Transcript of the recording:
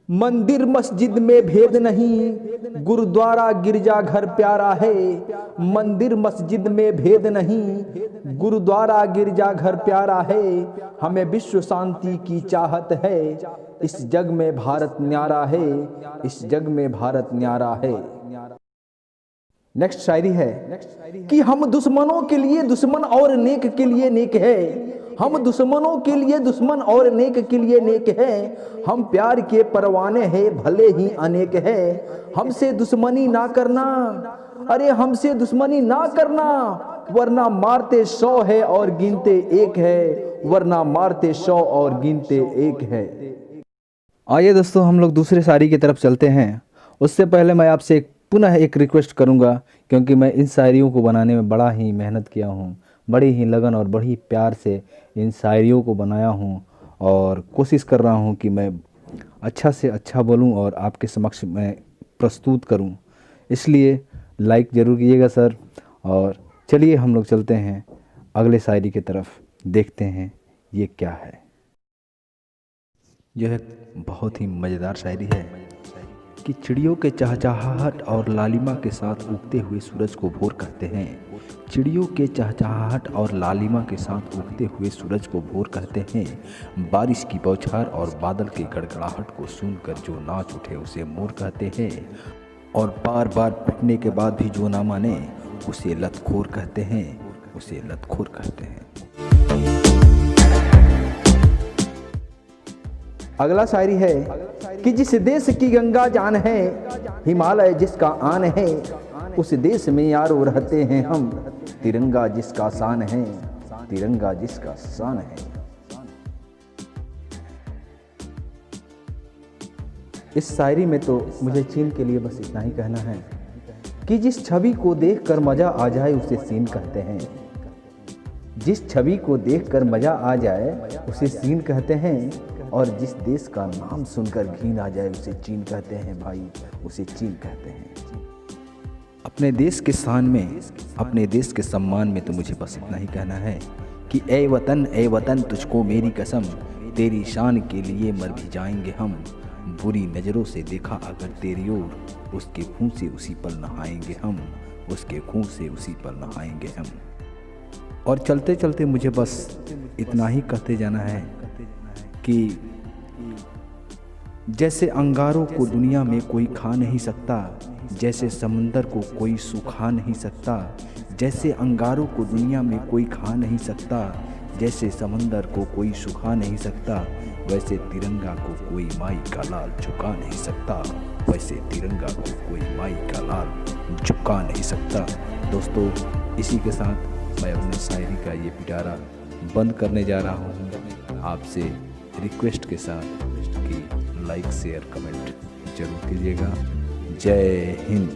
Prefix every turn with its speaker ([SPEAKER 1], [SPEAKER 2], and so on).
[SPEAKER 1] मंदिर मस्जिद में भेद नहीं, गुरुद्वारा गिरजा घर प्यारा है। मंदिर मस्जिद में भेद नहीं, गुरुद्वारा गिरजा घर प्यारा है। हमें विश्व शांति की चाहत है, इस जग में भारत न्यारा है, इस जग में भारत न्यारा है। नेक्स्ट शायरी है कि हम दुश्मनों के लिए दुश्मन और नेक के लिए नेक है। हम दुश्मनों के लिए दुश्मन और नेक के लिए नेक है। हम प्यार के परवाने हैं भले ही अनेक है। हमसे दुश्मनी ना करना, अरे हमसे दुश्मनी ना करना, वरना मारते 100 है और गिनते 1 है, वरना मारते 100 और गिनते 1 है। आइए दोस्तों हम लोग दूसरे शायरी की तरफ चलते हैं। उससे पहले मैं आपसे पुनः एक रिक्वेस्ट करूंगा, क्योंकि मैं इन शायरियों को बनाने में बड़ा ही मेहनत किया हूं, बड़ी ही लगन और बड़ी प्यार से इन शायरियों को बनाया हूं और कोशिश कर रहा हूं कि मैं अच्छा से अच्छा बोलूं और आपके समक्ष मैं प्रस्तुत करूं। इसलिए लाइक ज़रूर कीजिएगा सर। और चलिए हम लोग चलते हैं अगले शायरी की तरफ, देखते हैं ये क्या है। यह एक बहुत ही मज़ेदार शायरी है कि चिड़ियों के चहचहाहट और लालिमा के साथ उगते हुए सूरज को भोर कहते हैं। चिड़ियों के चहचहाहट और लालिमा के साथ उगते हुए सूरज को भोर कहते हैं। बारिश की बौछार और बादल की गड़गड़ाहट को सुनकर जो नाच उठे उसे मोर कहते हैं। और बार बार पिटने के बाद भी जो ना माने उसे लतखोर कहते हैं, उसे लतखोर कहते हैं। अगला शायरी है कि जिस देश की गंगा जान है, हिमालय जिसका आन है, उस देश में यारों रहते हैं हम। तिरंगा जिसका शान है, तिरंगा जिसका शान है। इस शायरी में तो मुझे चीन के लिए बस इतना ही कहना है कि जिस छवि को देखकर मजा आ जाए उसे सीन कहते हैं। जिस छवि को देखकर मजा आ जाए उसे सीन कहते हैं। और जिस देश का नाम सुनकर घिन आ जाए उसे चीन कहते हैं भाई, उसे चीन कहते हैं। अपने देश के शान में, अपने देश के सम्मान में तो मुझे बस इतना ही कहना है कि ए वतन तुझको मेरी कसम, तेरी शान के लिए मर भी जाएंगे हम। बुरी नज़रों से देखा अगर तेरी ओर, उसके खून से उसी पल नहाएंगे हम, उसके खून से उसी पल नहाएंगे हम। और चलते चलते मुझे बस इतना ही कहते जाना है कि जैसे अंगारों को दुनिया में कोई खा नहीं सकता, जैसे समंदर को कोई सुखा नहीं सकता, जैसे अंगारों को दुनिया में कोई खा नहीं सकता, जैसे समंदर को कोई सुखा नहीं सकता, वैसे तिरंगा को कोई माई का लाल झुका नहीं सकता, वैसे तिरंगा को कोई माई का लाल झुका नहीं सकता। दोस्तों इसी के साथ मैं अपनी शायरी का ये पिटारा बंद करने जा रहा हूँ, आपसे रिक्वेस्ट के साथ कि लाइक शेयर कमेंट जरूर कीजिएगा। जय हिंद।